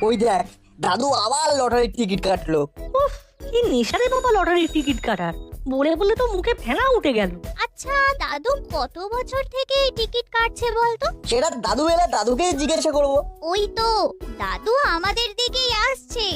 ওই দেখ, দাদু আবার লটারির টিকিট কাটলো। উফ, কি নেশারে বাবা লটারির টিকিট কাটার। বলে বলে তো মুখে ফেনা উঠে গেল। আচ্ছা দাদু কত বছর থেকে এই টিকিট কাটছে বলতো? সেটা দাদু এলে দাদুকেই জিজ্ঞাসা করবো। ওই তো দাদু আমাদের দিকেই আসছে।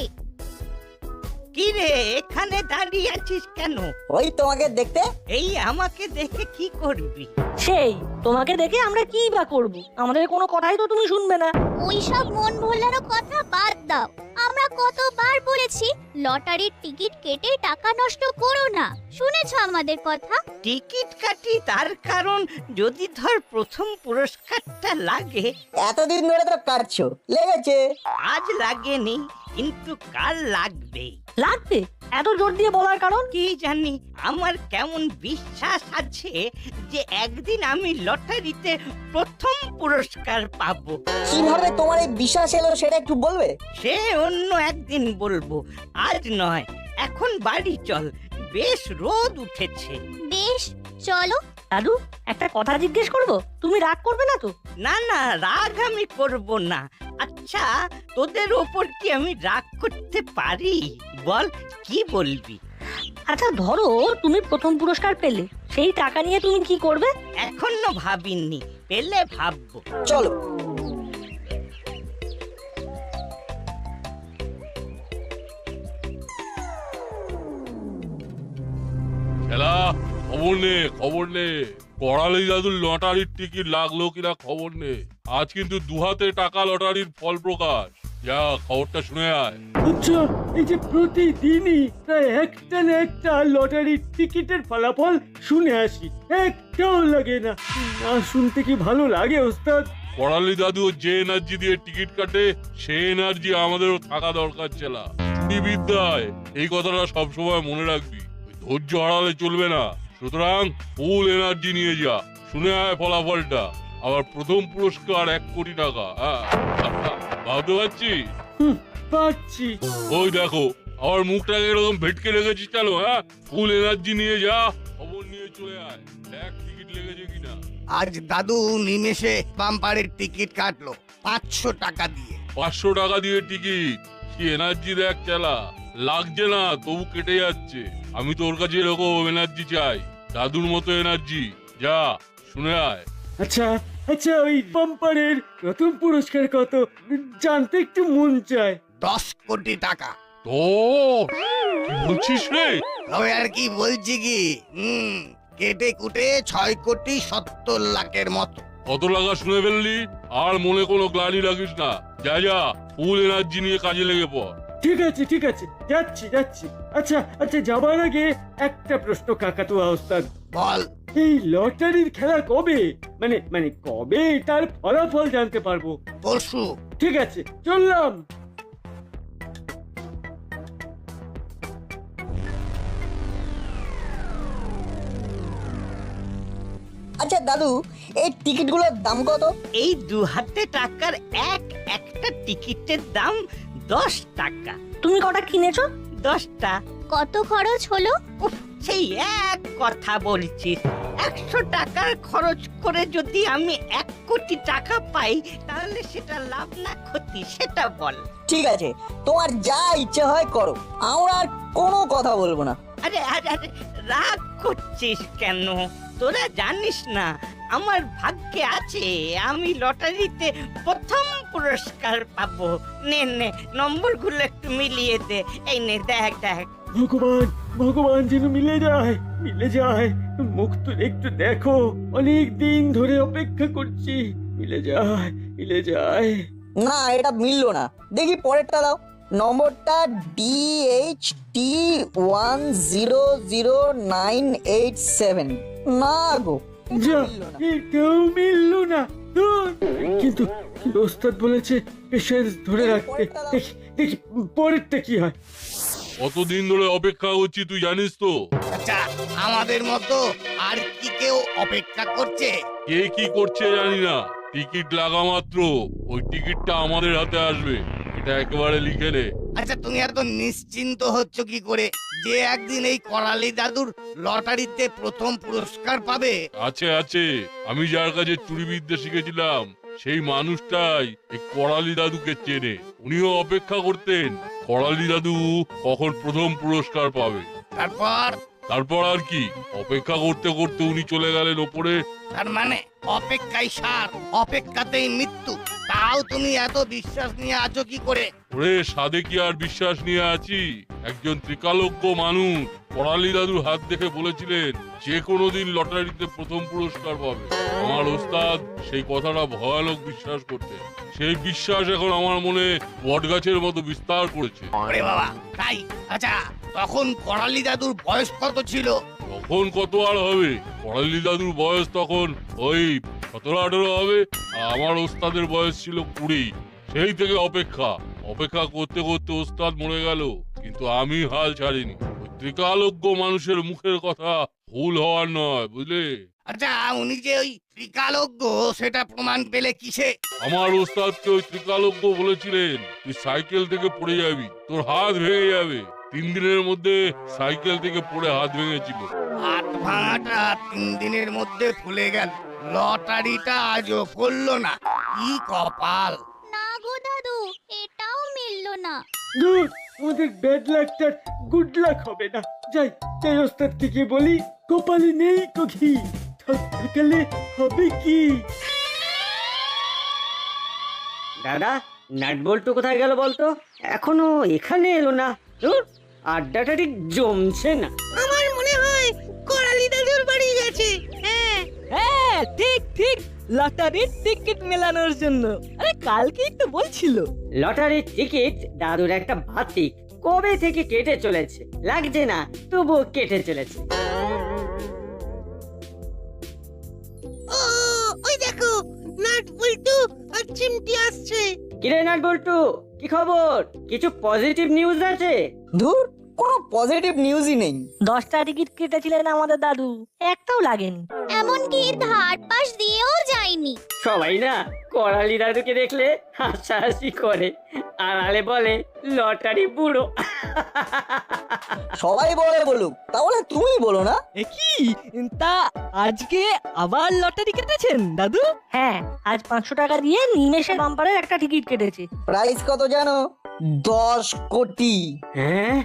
কি রে, এখানে দাঁড়িয়ে আছিস কেন? ওই তোমাকে দেখতে। এই আমাকে দেখে কি করবি? সেই তোমাকে দেখে আমরা কি বা করব? আমাদের কোনো কথাই তো তুমি শুনবে না। ওই সব মন ভোলানো কথা বাদ দাও। আমরা কতবার বলেছি লটারির টিকিট কেটে টাকা নষ্ট করো না, শুনেছো আমাদের কথা? টিকিট কাটি তার কারণ যদি ধর প্রথম পুরস্কারটা লাগে। এতদিন ধরে তো কাটছো, লেগেছে। আজ লাগেনি, কিন্তু কাল লাগবে। লাগবে? এত জোর দিয়ে বলার কারণ? কি জানি, আমার কেমন বিশ্বাস আছে যে একদিন আমি লটারিতে প্রথম পুরস্কার পাবো। কিভাবে তোমার এই বিশ্বাস এলো সেটা একটু বলবে? সে অন্য একদিন বলবো, আজ নয়। এখন বাড়ি চল, বেশ রোদ উঠেছে। বেশ, চলো। দাদু, একটা কথা জিজ্ঞেস করব, তুমি রাগ করবে না তো? না না, রাগ আমি করব না। আচ্ছা, তোদের ওপর কি আমি রাগ করতে পারি? বল, কি বলবি? আচ্ছা ধরো তুমি প্রথম পুরস্কার পেলে, সেই টাকা নিয়ে তুমি কি করবে? এখনো ভাবিনি, পেলে ভাববো। চলো। খেলা খবর নে, খবর নে। করালি দাদুর লটারির টিকিট লাগলো কিনা খবর নে। আজ কিন্তু দুহাতে টাকা লটারির ফল প্রকাশ। যা, খবরটা শুনে আয়। আচ্ছা, এই যে প্রতিদিনই প্রায় একটা না একটা লটারির টিকিটের ফলাফল শুনে আসি, একটাও লাগে না। না শুনতে কি ভালো লাগে ওস্তাদ? করালি দাদু যে এনার্জি দিয়ে টিকিট কাটে, সেই এনার্জি আমাদেরও থাকা দরকার চেলা। বিদ্যায় এই কথাটা সবসময় মনে রাখবি। ধৈর্য হারালে চলবে না। সুতরাং ফুল এনার্জি নিয়ে যা। শুনে আয় ফলাফলটা। আবার প্রথম পুরস্কার 1 কোটি টাকা। ভাবতে পারছিস? পাচ্ছি। ওই দেখো, আমার মুখটাকে এরকম ভেটকে রেখেছিস কেন? ফুল এনার্জি নিয়ে যা, খবর নিয়ে চলে আয়। দেখ টিকিট লেগেছে কিনা। আজ দাদু নিমেষে বাম্পারের টিকিট কাটলো 500 টাকা দিয়ে। 500 টাকা দিয়ে টিকিট? কি এনার্জি দেখ চালা। লাগছে না, তবু কেটে যাচ্ছে। আমি তোর কাছে এরকম এনার্জি চাই, দাদুর মতো এনার্জি। যা, শুনে আয়। আচ্ছা আচ্ছা, ওই বাম্পারের প্রথম পুরস্কার কত জানতে একটু মন চায়। 10 কোটি টাকা। তো কি বলছিস রে? তবে আর কি বলছি কি, কেটে কুটে 6 কোটি 70 লাখের মতো। কত লাগা শুনে ফেললি? আর মনে কোনো গ্লানি রাখিস না। যা যা, ফুল এনার্জি নিয়ে কাজে লেগে পড়। ঠিক আছে ঠিক আছে, যাচ্ছি যাচ্ছি। আচ্ছা আচ্ছা, যাবার আগে একটা প্রশ্ন কাকাতুয়া ওস্তাদ। বল। এই লটারির খেলা কবে? মানে মানে কবে তার ফলাফল জানতে পারবো? পরশু। ঠিক আছে, চললাম। আচ্ছা দাদু, এই টিকিটগুলোর দাম কত? এই 2 হাতে টাকার একটা টিকিটের দাম 10 টাকা। তুমি কটা কিনেছো? 10টা। কত খরচ হলো? উফ, সেই এক কথা বলছিস। 100 টাকার খরচ করে যদি আমি 1 কোটি টাকা পাই, তাহলে সেটা লাভ না ক্ষতি, সেটা বল। ঠিক আছে, তোমার যা ইচ্ছে হয় করো, আমরা আর কোনো কথা বলবো না। আরে আরে আরে, রাগ করছিস কেন? তোরা জানিস না আমার ভাগ্যে আছে আমি লটারিতে প্রথম পুরস্কার পাবো। নে নে, নম্বরগুলো একটু মিলিয়ে দে। এই নে, দেখ দেখ। ভগবান ভগবান, যেন মিলে যায় মিলে যায়। মুখ তো একটু দেখো, অনেক দিন ধরে অপেক্ষা করছি। মিলে যায় মিলে যায়। না, এটা মিললো না। দেখি পরেরটা দাও। নম্বরটা DH1000987। না গো, যা, মিললো না। এটাও মিললো না। ধুর। কিন্তু কিন্তু ওস্তাদ বলেছে পেশেন্স ধরে রাখতে। দেখি দেখি পরেরটা কি হয়। কতদিন ধরে অপেক্ষা করছি তুই জানিস তো? আচ্ছা, আমাদের মতো আর কি কেউ অপেক্ষা করছে? কে কি করছে জানি না। টিকিট লাগা মাত্র ওই টিকিটটা আমাদের হাতে আসবে, এটা একেবারে লিখে নে। আচ্ছা, তুমি এত নিশ্চিন্ত হচ্ছ কি করে যে একদিন এই করালি দাদুর লটারিতে প্রথম পুরস্কার পাবে? আছে আছে, আমি যার কাছে চুরি বিদ্যা শিখেছিলাম সেই মানুষটাই এই করালি দাদুকে চেনে। ও উনিও অপেক্ষা করতেন করালি দাদু কখন প্রথম পুরস্কার পাবে। তারপর আর কি, অপেক্ষা করতে করতে উনি চলে গেলেন ওপরে। তার মানে অপেক্ষাই সার, অপেক্ষাতেই মৃত্যু। তাও তুমি এত বিশ্বাস নিয়ে আছো কি করে? ওরে সাধে কি আর বিশ্বাস নিয়ে আছি? একজন ত্রিকালজ্ঞ মানুষ করালি দাদুর হাত দেখে বলেছিলেন যে কোনো দিন লটারিতে প্রথম পুরস্কার পাবে। আমার ওস্তাদ সেই কথাটা ভয়ানক বিশ্বাস করতেন। সেই বিশ্বাস এখন আমার মনে বটগাছের মতো বিস্তার করেছে। ওরে বাবা, তাই? আচ্ছা, তখন করালি দাদুর বয়স কত ছিল? তখন কত আর হবে, করালি দাদুর বয়স তখন ওই 17-18 হবে, আর আমার ওস্তাদের বয়স ছিল 20। সেই থেকে অপেক্ষা করতে করতে ওস্তাদ মরে গেল, কিন্তু আমি হাল ছাড়িনি। ওই ত্রিকালজ্ঞ মানুষের মুখের কথা ভুল হওয়ার নয়, বুঝলে? আচ্ছা, উনি যে ওই ত্রিকালজ্ঞ সেটা প্রমাণ পেলে কিসে? আমার ওস্তাদকে ওই ত্রিকালজ্ঞ বলেছিলেন তুই সাইকেল থেকে পড়ে যাবি, তোর হাত ভেঙে যাবে। 3 দিনের মধ্যে সাইকেল থেকে পড়ে হাত ভেঙেছিল। হাত ভাঙাটা 3 দিনের মধ্যে ফুলে গেল, লটারিটা আজও পড়লো না। কি কপাল! না গো দাদু, এটাও মিললো না। দূর, আমাদের ব্যাড লাকটার গুড লাক হবে না। যাই যাই, ওস্তাদ থেকে বলি কপালে নেই তো ঘি, থাকলে হবে কি? দাদা, নাট বল্টু কোথায় গেল বলতো? এখনো এখানে এলো না। ধুর, আড্ডাটা ঠিক জমছে না। আমার মনে হয় করালি দাদুর বাড়ি গেছে। হ্যাঁ হ্যাঁ, ঠিক ঠিক, লটারির টিকিট মেলানোর জন্য। আরে কালকেই তো বলছিল। লটারির টিকিট দাদুর একটা বাতিক কবে থেকে কেটে চলেছে, লাগছে না তবুও কেটে চলেছে। ও, ওই দেখো নাট বল্টু আর চিমটি আসছে। কিরে নাট বল্টু, কি খবর? কিছু পজিটিভ নিউজ আছে? ধুর, কোনো পজিটিভ নিউজই নেই। 10টা টিকিট কেটেছিলেন আমাদের দাদু, একটাও লাগেনি। এমনকি ধার পাশ দিয়েও যায়নি। সবাই না করালি দাদুকে দেখলে হাসাহাসি করে, আড়ালে বলে লটারি বুড়ো। সবাই বলে বলুক, তাহলে তুমি বলো না। কি তা আজকে আবার লটারি কেটেছেন দাদু? হ্যাঁ, আজ 500 টাকা দিয়ে নিমেষে বাম্পারের একটা টিকিট কেটেছে। প্রাইস কত জানো? 10 কোটি। হ্যাঁ,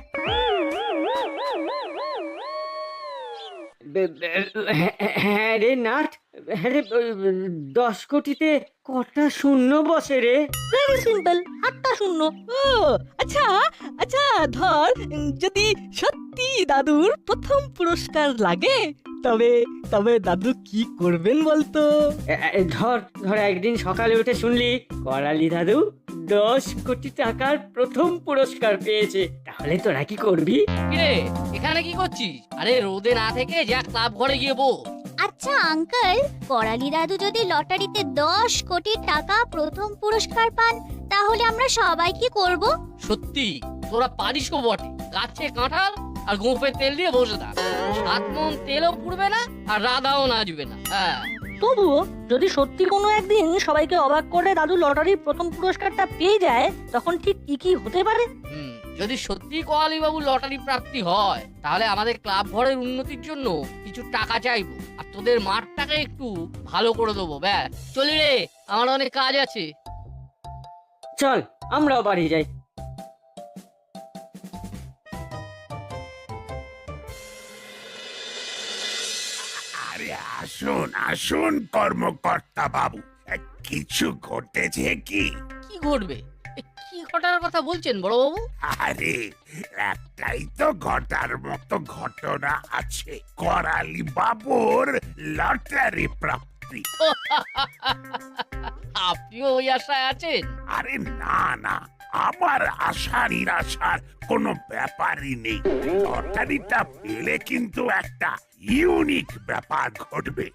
হ্যাঁ রে নাট, হ্যাঁ রে, 10 কোটিতে কটা শূন্য বসে রে? ভেরি সিম্পল, 8টা শূন্য। ও আচ্ছা আচ্ছা, ধর যদি সত্যি দাদুর প্রথম পুরস্কার লাগে তবে তবে দাদু কি করবেন বলতো? ধর ধর একদিন সকালে উঠে শুনলি করালি দাদু 10 কোটি টাকার প্রথম পুরস্কার পেয়েছে, তাহলে তোরা কি করবি? কিরে এখানে কি করছিস? আরে রোদে না থেকে যা ক্লাব ঘরে গিয়ে বস। আচ্ছা আঙ্কেল, করালি দাদু যদি লটারিতে 10 কোটি টাকা প্রথম পুরস্কার পান, তাহলে আমরা সবাই কি করব? সত্যি তোরা পারিসও বটে। গাছে কাঁঠাল আর গোঁফে তেল দিয়ে বসে থাক, 7 মণ তেলও পুড়বে না আর রাধাও নাচবে না। হ্যাঁ, তবুও যদি সত্যি কোনো একদিন সবাইকে অবাক করে দাদু লটারির প্রথম পুরস্কারটা পেয়ে যায়, তখন ঠিক কি কি হতে পারে? যদি সত্যি করালি বাবু লটারি প্রাপ্তি হয়, তাহলে আমাদের ক্লাব ঘরের উন্নতির জন্য কিছু টাকা চাইবো, আর তোদের মাঠটাকে একটু ভালো করে দেবো। ব্যাস, চলি রে, আমার অনেক কাজ আছে। চল আমরাও বাড়ি যাই। আরে আসুন আসুন কর্মকর্তা বাবু, কিছু ঘটেছে কি? কি ঘটবে? কি ঘটার কথা বলছেন বড় বাবু? আরে একটাই তো ঘটার মতো ঘটনা আছে, করালি বাবুর লটারি প্রাপ্তি। আপনিও ওই আশায় আছেন? আরে না না, আমার আশা নিরাশার কোনো ব্যাপারই নেই। লটারিটা পেলে কিন্তু একটা ইউনিক ব্যাপার ঘটবে,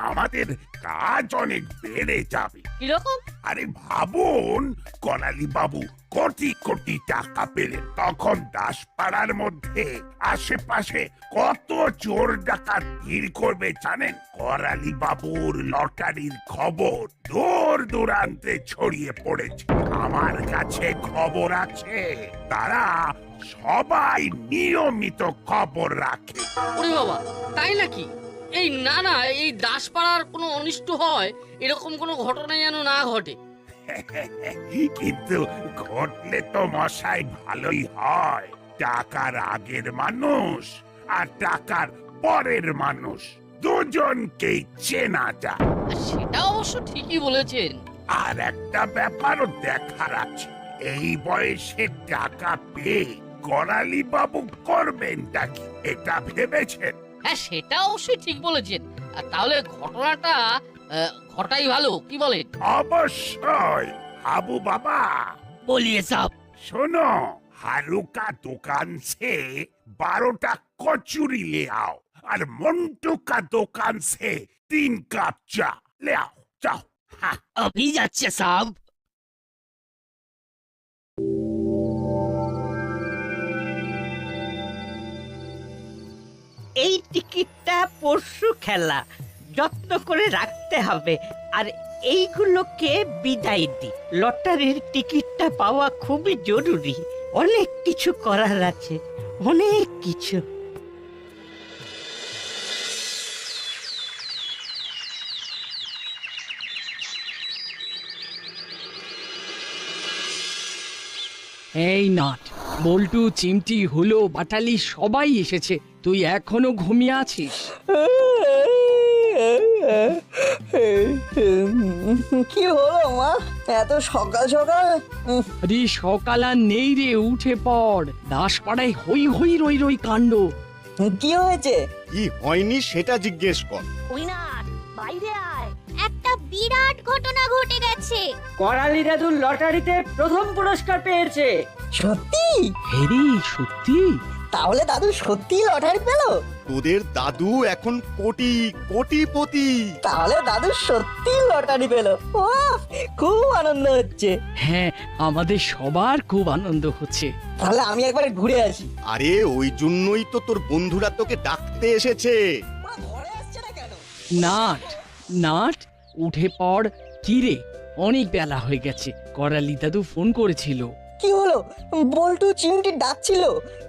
আমাদের কাজ অনেক বেড়ে যাবে। কিরকম? আরে ভাবুন, করালি বাবু কোটি কোটি টাকা পেলেন, তখন দাসপাড়ার মধ্যে আশেপাশে কত চোর ডাকাত ভিড় করবে জানেন? করালি বাবুর লটারির খবর দূর দূরান্তে ছড়িয়ে পড়েছে, আমার কাছে খবর আছে। তারা সবাই নিয়মিত খবর রাখে। ওরে বাবা, তাই নাকি? এই না না, এই দাসপাড়ার কোনো অনিষ্ট হয় এরকম কোনো ঘটনা যেন না ঘটে। কিন্তু ঘটলে তো মশাই ভালোই হয়। টাকার আগের মানুষ আর টাকার পরের মানুষ দুজনকেই চেনা যায়। সেটা অবশ্য ঠিকই বলেছেন। আর একটা ব্যাপারও দেখার আছে, এই বয়সে টাকা পেয়ে করালি বাবু করবেনটা কি এটা ভেবেছেন? হ্যাঁ, সেটা অবশ্যই ঠিক বলেছেন। আর তাহলে ঘটনাটা ঘটাই ভালো, কি বলেন? অবশ্যই। হাবু বাবা बोलिए साहब। सुनो, हारू का दुकान से 12टा कचूरी ले आओ और मंटू का दुकान से 3 कप चा ले आओ। जाओ। हाँ। अभी যাচ্ছে साहब। এই টিকিটটা পরশু খেলা, যত্ন করে রাখতে হবে। আর এইগুলোকে বিদায় দি। লটারির টিকিটটা পাওয়া খুবই জরুরি। অনেক কিছু করার আছে, অনেক কিছু। এই নাট, বল্টু, চিমটি, হুলো, বাটালি সবাই এসেছে, তুই এখনো ঘুমিয়ে আছিস? কি হলো মা, এত সকাল সকাল? আরে সকাল আর নেই রে, উঠে পড়। দাসপাড়ায় হই হই রই রই কাণ্ড। কি হয়েছে? কি হয়নি সেটা জিজ্ঞেস কর। ওই না, বাইরে আয়। একটা বিরাট ঘটনা ঘটে গেছে। করালি দাদু লটারিতে প্রথম পুরস্কার পেয়েছে। সত্যি? হেরি, সত্যি? তাহলে দাদু সত্যি লটারি পেল? তোদের দাদু এখন কোটিপতি। তাহলে দাদু সত্যি লটারি পেল। খুব আনন্দ হচ্ছে। হ্যাঁ, আমাদের সবার খুব আনন্দ হচ্ছে। তাহলে আমি একবার ঘুরে আসি। আরে ওই জন্যই তো তোর বন্ধুরা তোকে ডাকতে এসেছে। ঘরে আসছে না কেন? নাট, নাট, উঠে পড়। কি রে, অনেক বেলা হয়ে গেছে। করালি দাদু ফোন করেছিল। কি হলো? বল্টু চিমটি ডাকছিল,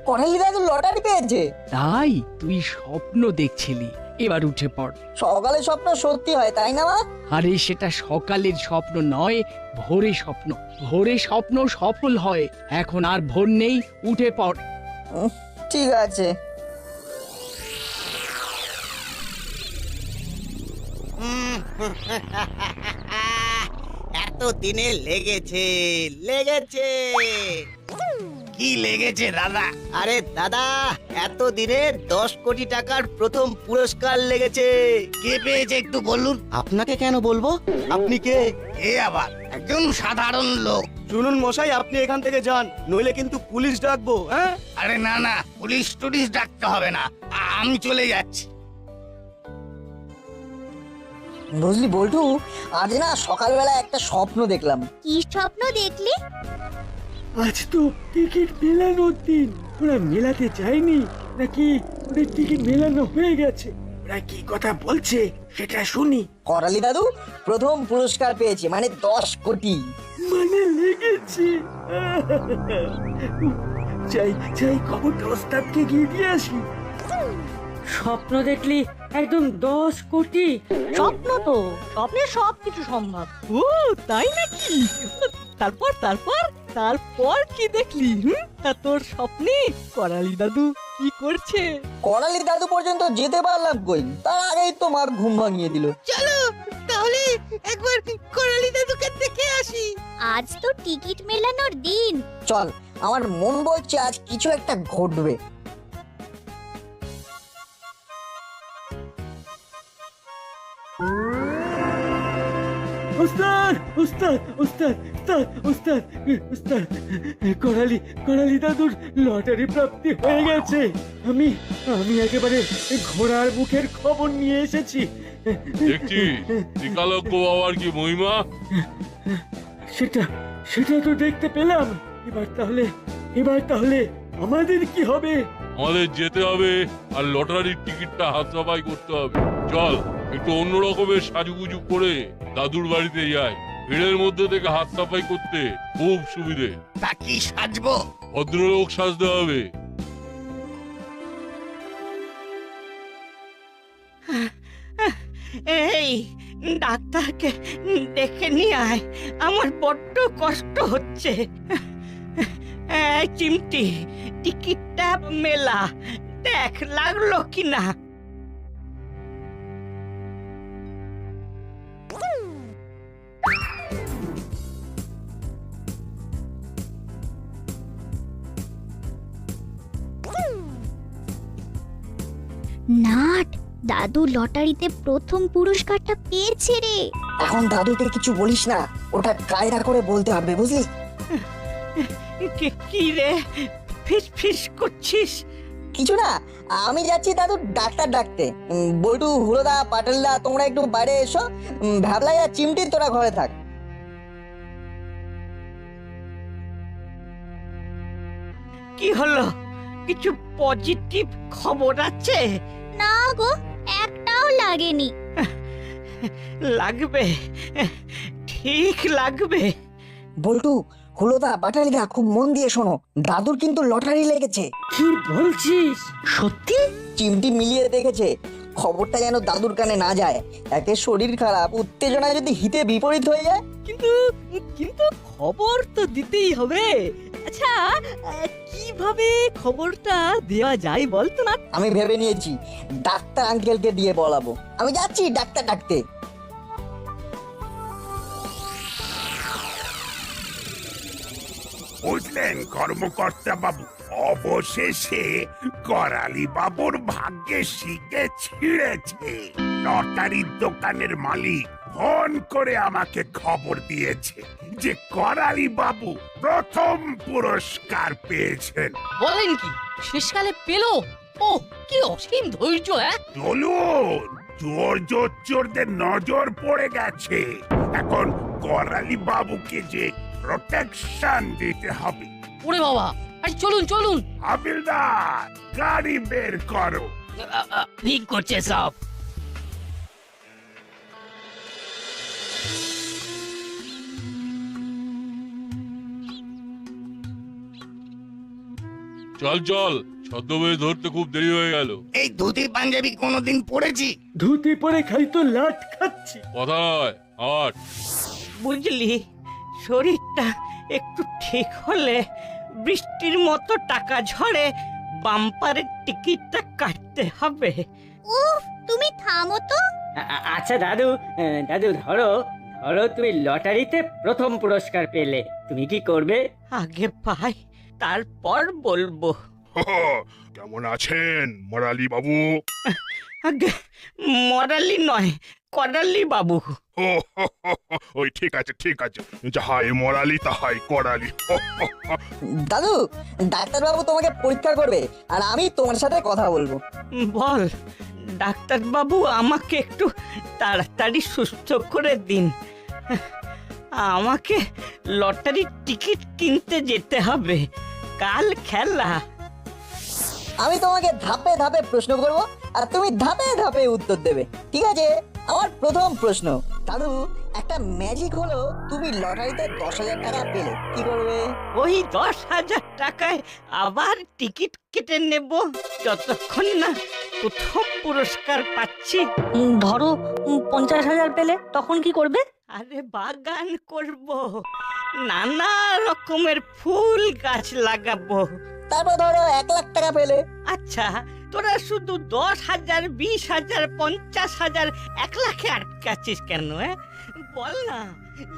করালি দাদু লটারি পেয়েছে। তাই তুই স্বপ্ন দেখছিলি, এবার উঠে পড়। সকালে স্বপ্ন সত্যি হয়, তাই না মা? আরে সেটা সকালের স্বপ্ন নয়, ভোরে স্বপ্ন। ভোরে স্বপ্ন সফল হয়। এখন আর ভোর নেই, উঠে পড়। ঠিক আছে। এত দিনে লেগেছে। কি লেগেছে দাদা? আরে দাদা, এত দিনে 10 কোটি টাকার প্রথম পুরস্কার লেগেছে। কে পেয়েছে একটু বলুন। আপনাকে কেন বলবো? আপনি কে? এ আবার একজন সাধারণ লোক। শুনুন মশাই, আপনি এখান থেকে যান, নইলে কিন্তু পুলিশ ডাকবো। হ্যাঁ? আরে না না, পুলিশ টুলিশ ডাকতে হবে না, আমি চলে যাচ্ছি। বুঝলি বল্টু, আজ না সকালবেলা একটা স্বপ্ন দেখলাম। কি স্বপ্ন দেখলি? আজ তো টিকিট মেলানোর দিন। ওরা মেলাতে যায়নি নাকি ওদের টিকিট মেলানো হয়ে গেছে? ওরা কি কথা বলছে সেটা শুনি। করালি দাদু প্রথম পুরস্কার পেয়েছে, মানে 10 কোটি। মানে লেগেছে। যাই যাই, খবরটা ওস্তাদকে গিয়ে দিয়ে আসি। স্বপ্ন দেখলি একদম 10 কোটি? স্বপ্ন তো, স্বপ্নে সব কিছু সম্ভব। ও তাই নাকি? তারপর তারপর তারপর কি দেখলি? তা তোর স্বপ্নে করালি দাদু কি করছে? করালি দাদু পর্যন্ত যেতে পারলাম কই, তার আগেই তো মার ঘুম ভাঙিয়ে দিল। চলো তাহলে একবার করালি দাদুকে দেখে আসি। আজ তো টিকিট মেলানোর দিন। চল, আমার মন বলছে আজ কিছু একটা ঘটবে। ওস্তাদ, ওস্তাদ, ওস্তাদ, ওস্তাদ, ওস্তাদ, ওস্তাদ, করালি দাদুর লটারি প্রাপ্তি হয়ে গেছে। আমি একেবারে ঘোড়ার মুখের খবর নিয়ে এসেছি। দেখছি ত্রিকালজ্ঞ বাবার কি মহিমা। সেটা তো দেখতে পেলাম। এবার তাহলে আমাদের কি হবে? আমাদের যেতে হবে আর লটারির টিকিটটা হাত সাফাই করতে হবে। চল একটু অন্য রকমের সাজুগুজু করে দাদুর বাড়িতে যাই। ভিড়ের মধ্যে থেকে হাত সাফাই করতে খুব সুবিধে। তা কি সাজবো? ভদ্রলোক সাজতে হবে। এই ডাক্তারকে ডেকে নিয়ে আয়, আমার বড্ড কষ্ট হচ্ছে। এই চিমটি, টিকিটটা মেলা, দেখ লাগলো কিনা। নাট, দাদু লটারিতে প্রথম পুরস্কারটা পেয়েছে রে। এখন দাদুকে কিছু বলিস না, ওটা কায়দা করে বলতে হবে, বুঝলি? কি রে ফিস ফিস করছিস? কিছু না, আমি যাচ্ছি দাদু ডাক্তার ডাকতে। বল্টু, হুলোদা, পাটেলদা, তোমরা একটু বাইরে এসো। ভ্যাবলাই আর চিমটি তোরা ঘরে থাক। কি হলো, কিছু পজিটিভ খবর আছে? না গো, একটাও লাগেনি। লাগবে, ঠিক লাগবে। বল্টু, হুলোদা, পাটালিদা, খুব মন দিয়ে শোনো, দাদুর কিন্তু লটারি লেগেছে। কি বলছিস? সত্যি? চিমটি মিলিয়ে দেখেছে। খবরটা যেন দাদুর কানে না যায়, একে শরীর খারাপ, উত্তেজনা যদি হিতে বিপরীত হয়ে যায়। কিন্তু কিন্তু খবর তো দিতেই হবে। আচ্ছা, কিভাবে খবরটা দেওয়া যায় বলতো না? আমি ভেবে নিয়েছি, ডাক্তার আঙ্কেলকে দিয়ে বলাবো। আমি যাচ্ছি ডাক্তার ডাকতে। বুঝলেন কর্মকর্তা বাবু, অবশেষে করালি বাবুর ভাগ্যে শিখে ছিঁড়েছে। লটারির দোকানের মালিক ফোন করে আমাকে খবর দিয়েছে যে করালি বাবু প্রথম পুরস্কার পেয়েছেন। বলেন কি, শেষকালে পেলো? ও কি অসীম ধৈর্য! চলুন, চোরদের নজর পড়ে গেছে। এখন করালি বাবুকে যে প্রোটেকশন দিতে হবে। ওরে বাবা, আরে চলুন চলুন। হাবিলদার, গাড়ি বের করো। ঠিক করছে সব। চল চল, ছদ্মবেশ ধরতে খুব দেরি হয়ে গেল। এই ধুতি পাঞ্জাবি কোনোদিন পরেছি? ধুতি পরে খালি তো লাট খাচ্ছি। কথা নয়, হাট। বুঝলি, শরীরটা একটু ঠিক হলে বৃষ্টির মতো টাকা ঝরে বাম্পারের টিকিটটা কাটতে হবে। উফ, তুমি থামো তো। আচ্ছা দাদু, দাদু ধরো ধরো, তুমি লটারিতে প্রথম পুরস্কার পেলে, তুমি কি করবে? আগে পাই, তারপর বলবো। কেমন আছেন মরালি বাবু? আগে মরালি নয়, করালি বাবু। ওই ঠিক আছে ঠিক আছে, যাহাই মরালি তাহাই করালি। দাদু, ডাক্তারবাবু তোমাকে পরীক্ষা করবে আর আমি তোমার সাথে কথা বলবো। বল ডাক্তার বাবু, আমাকে একটু তাড়াতাড়ি সুস্থ করে দিন। আমাকে লটারির টিকিট কিনতে যেতে হবে, কাল খেলা। আমি তোমাকে ধাপে ধাপে প্রশ্ন করব আর তুমি ধাপে ধাপে উত্তর দেবে, ঠিক আছে? আমার প্রথম প্রশ্ন, দাদু, একটা ম্যাজিক হলো তুমি লটারিতে 10,000 টাকা পেলে, কি করবে? ওই 10,000 টাকায় আবার টিকিট কেটে নেব, যতক্ষণ না প্রথম পুরস্কার পাচ্ছি। ধরো 50,000 পেলে, তখন কি করবে? আরে বাগান করব, নানা রকমের ফুল গাছ লাগাবো। তারপর ধরো 1 লাখ টাকা পেলে। আচ্ছা, তোরা শুধু 10,000, 20,000, 50,000, 1 লাখে আটকাচ্ছিস কেন? বল না,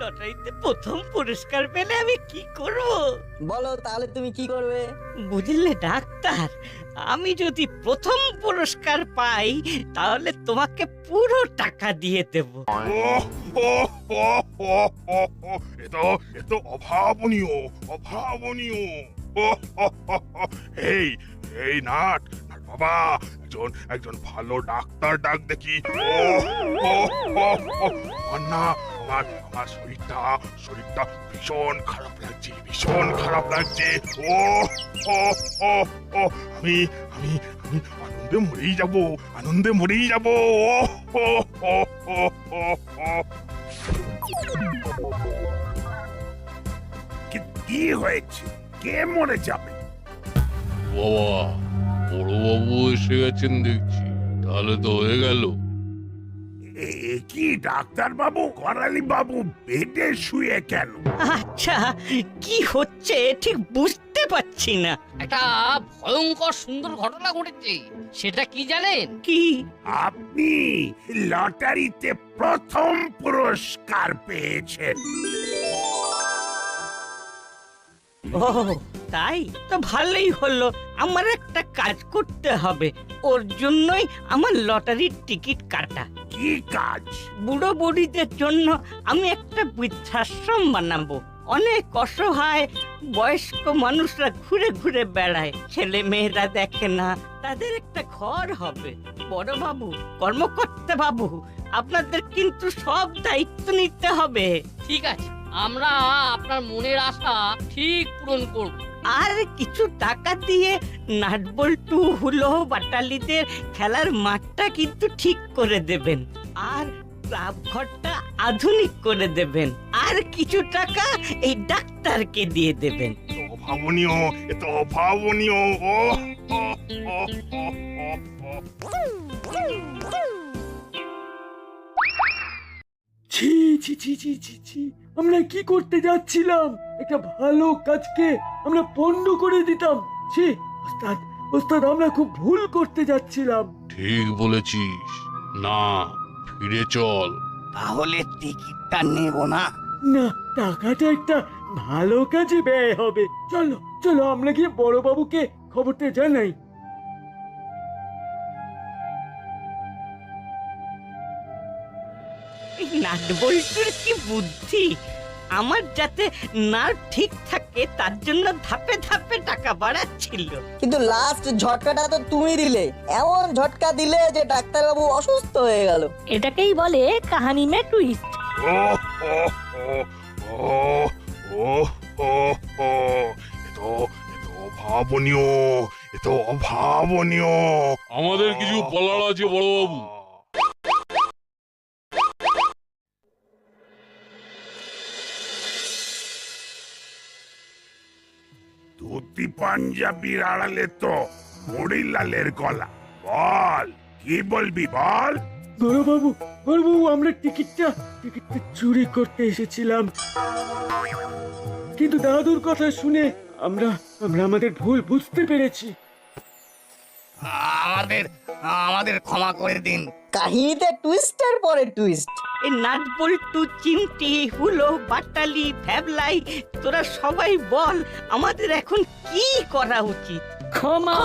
লটারিতে প্রথম পুরস্কার পেলে আমি কি করব? বলো তাহলে তুমি কি করবে? বুঝলে ডাক্তার, আমি যদি প্রথম পুরস্কার পাই তাহলে তোমাকে পুরো টাকা দিয়ে দেব। এ তো অভাবনীয়, অভাবনীয়। এই এই নাট বাবা, একজন ভালো ডাক্তার ডাক দেখি। আমার শরীরটা ভীষণ খারাপ লাগছে, ভীষণ খারাপ লাগছে। আমি আমি আমি আনন্দে মরেই যাব, আনন্দে মরেই যাব। কি হয়েছে? কে মরে যাবে? বাবা, বড়বাবু এসে গেছেন দেখছি, তাহলে তো হয়ে গেল। কি ডাক্তার বাবু, করালি বাবু বেডে শুয়ে কেন? আচ্ছা, কি হচ্ছে ঠিক বুঝতে পারছি না। একটা ভয়ঙ্কর সুন্দর ঘটনা ঘটেছে, সেটা কি জানেন? কি? আপনি লটারিতে প্রথম পুরস্কার পেয়েছেন। ও তাই তো ভালোই হলো। আমার একটা কাজ করতে হবে, ওর জন্যই আমার লটারির টিকিট কাটা। কি কাজ? বুড়ো বুড়িদের জন্য আমি একটা বৃদ্ধাশ্রম বানাবো। অনেক অসহায় বয়স্ক মানুষরা ঘুরে ঘুরে বেড়ায়, ছেলে মেয়েরা দেখে না, তাদের একটা ঘর হবে। বড় বাবু, কর্মকর্তা বাবু, আপনাদের কিন্তু সব দায়িত্ব নিতে হবে। ঠিক আছে, আমরা আপনার মনের আশা ঠিক পূরণ করব। আর কিছু টাকা দিয়ে নাটবল্টু হুলো বাটালিদের খেলার মাঠটা কিন্তু ঠিক করে দেবেন, আর ক্লাব ঘরটা আধুনিক করে দেবেন, আর কিছু টাকা এই ডাক্তারকে দিয়ে দেবেন। অভাবনীয়, এত অভাবনীয়। ছি ছি ছি ছি ছি ছি, আমরা কি করতে যাচ্ছিলাম? একটা ভালো কাজকে আমরা পণ্ড করে দিতাম। ছি ওস্তাদ, ওস্তাদ আমরা খুব ভুল করতে যাচ্ছিলাম। ঠিক বলেছিস, না ফিরে চল। তাহলে টিকিটটা নেব না। না, টাকাটা একটা ভালো কাজে ব্যয় হবে। চলো চলো আমরা গিয়ে বড়বাবুকে খবরটা জানাই। নাটবল্টুর কি বুদ্ধি! আমার যাতে নার্ভ ঠিক থাকে তার জন্য ধাপে ধাপে টাকা বাড়াচ্ছিল। কিন্তু লাস্ট ঝটকাটা তো তুমি দিলে, এমন ঝটকা দিলে যে ডাক্তারবাবু অসুস্থ হয়ে গেল। এটাকেই বলে কাহানি মে টুইস্ট। অভাবনীয়, এত অভাবনীয়। আমাদের কিছু বলার আছে বড়বাবু। ধুতি পাঞ্জাবির আড়ালে তো হরিলালের গলা। বল, কি বলবি বল? বড়বাবু, বড়বাবু আমরা টিকিটটা চুরি করতে এসেছিলাম, কিন্তু দাদুর কথা শুনে আমরা আমাদের ভুল বুঝতে পেরেছি। আমাদের ক্ষমা করে দিন। কাহিনীতে টুইস্টের পরে টুইস্ট। এই নাটবল্টু, চিমটি, হুলো, বাটালি, ভ্যাবলাই, তোরা সবাই বল আমাদের এখন কি করা উচিত? ক্ষমা।